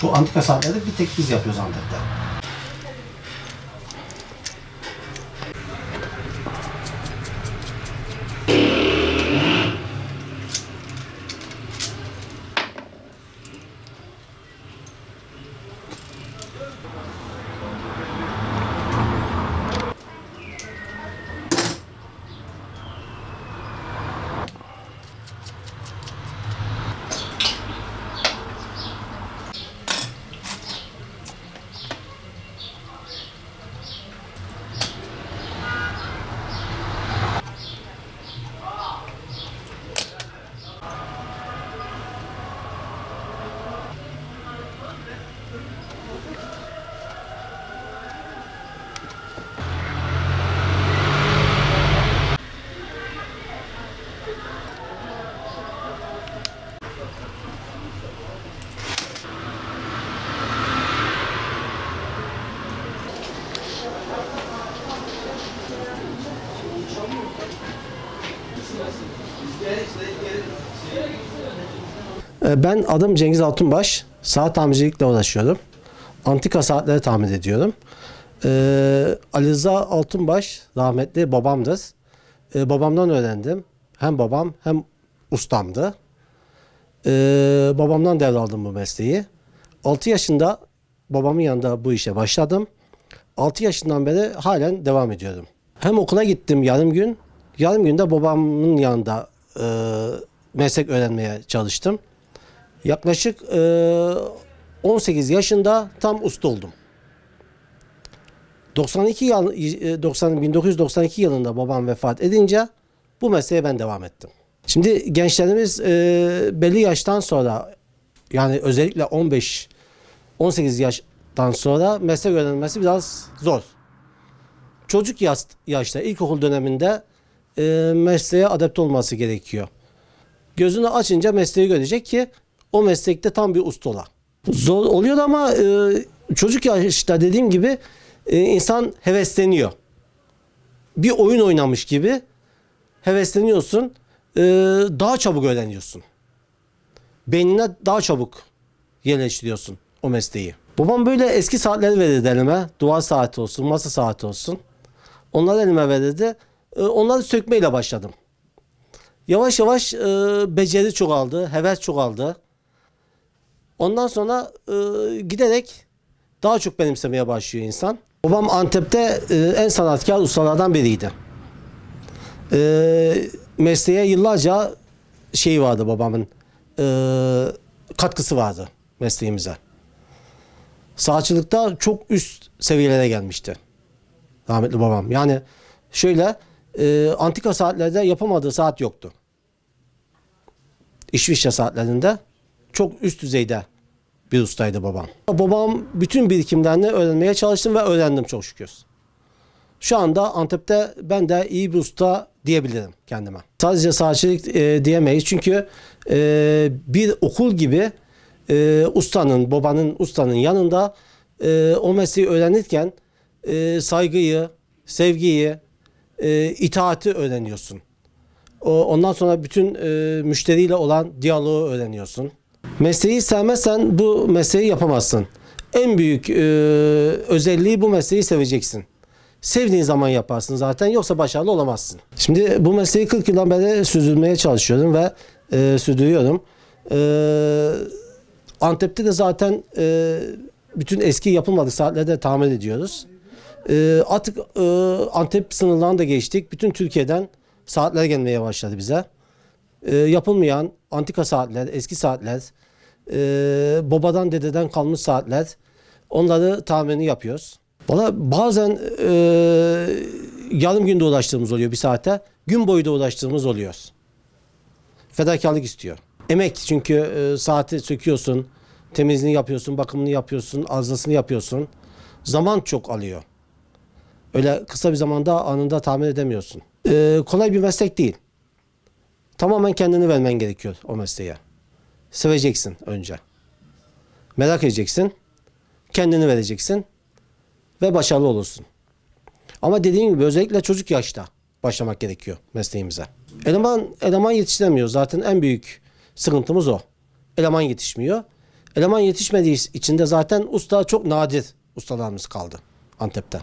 Bu antika saatleri bir tek biz yapıyoruz Antep'te. Ben adım Cengiz Altunbaş. Saat tamircilikle uğraşıyorum. Antika saatleri tamir ediyorum. Ali Rıza Altunbaş rahmetli babamdır. Babamdan öğrendim. Hem babam hem ustamdı. Babamdan devraldım bu mesleği. 6 yaşında babamın yanında bu işe başladım. 6 yaşından beri halen devam ediyorum. Hem okula gittim yarım gün. Yarım günde babamın yanında meslek öğrenmeye çalıştım. Yaklaşık 18 yaşında tam usta oldum. 1992 yılında babam vefat edince bu mesleğe ben devam ettim. Şimdi gençlerimiz belli yaştan sonra, yani özellikle 15-18 yaştan sonra meslek öğrenmesi biraz zor. Çocuk yaşta, ilkokul döneminde mesleğe adapte olması gerekiyor. Gözünü açınca mesleği görecek ki o meslekte tam bir usta ola. Zor oluyor ama çocuk yaşta dediğim gibi insan hevesleniyor. Bir oyun oynamış gibi hevesleniyorsun, daha çabuk öğreniyorsun. Beynine daha çabuk yerleştiriyorsun o mesleği. Babam böyle eski saatleri verirdi elime. Duvar saati olsun, masa saati olsun. Onları elime verirdi. Onları sökmeyle başladım. Yavaş yavaş beceri çoğaldı, heves çoğaldı. Ondan sonra giderek daha çok benimsemeye başlıyor insan. Babam Antep'te en sanatkar ustalardan biriydi. Mesleğe yıllarca şey vardı babamın, katkısı vardı mesleğimize. Saatçılıkta çok üst seviyelere gelmişti rahmetli babam. Yani şöyle, antika saatlerde yapamadığı saat yoktu. İşvişçe saatlerinde çok üst düzeyde bir ustaydı babam. Babam bütün birikimlerini öğrenmeye çalıştım ve öğrendim çok şükür. Şu anda Antep'te ben de iyi bir usta diyebilirim kendime. Sadece saatçilik diyemeyiz çünkü bir okul gibi ustanın yanında o mesleği öğrenirken saygıyı, sevgiyi, itaati öğreniyorsun. Ondan sonra bütün müşteriyle olan diyaloğu öğreniyorsun. Mesleği sevmezsen bu mesleği yapamazsın. En büyük özelliği bu mesleği seveceksin. Sevdiğin zaman yaparsın zaten, yoksa başarılı olamazsın. Şimdi bu mesleği 40 yıldan beri sürdürmeye çalışıyorum ve sürdürüyorum. Antep'te de zaten bütün eski yapılmadık saatleri de tamir ediyoruz. Artık Antep sınırlarını da geçtik. Bütün Türkiye'den saatler gelmeye başladı bize. Yapılmayan antika saatler, eski saatler, babadan dededen kalmış saatler, onları tamirini yapıyoruz. Valla bazen yarım günde uğraştığımız oluyor bir saate, gün boyu da uğraştığımız oluyor. Fedakarlık istiyor. Emek, çünkü saati söküyorsun, temizliğini yapıyorsun, bakımını yapıyorsun, arızasını yapıyorsun. Zaman çok alıyor. Öyle kısa bir zamanda anında tamir edemiyorsun. Kolay bir meslek değil. Tamamen kendini vermen gerekiyor o mesleğe. Seveceksin önce. Merak edeceksin. Kendini vereceksin. Ve başarılı olursun. Ama dediğim gibi özellikle çocuk yaşta başlamak gerekiyor mesleğimize. Eleman yetiştiremiyor. Zaten en büyük sıkıntımız o. Eleman yetişmiyor. Eleman yetişmediği için de zaten usta çok nadir ustalarımız kaldı Antep'ten.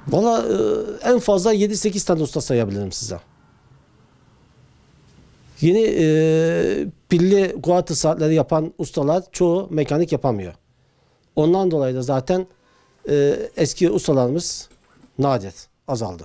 Valla en fazla 7-8 tane usta sayabilirim size. Yeni pilli guatı saatleri yapan ustalar çoğu mekanik yapamıyor. Ondan dolayı da zaten eski ustalarımız nadir, azaldı.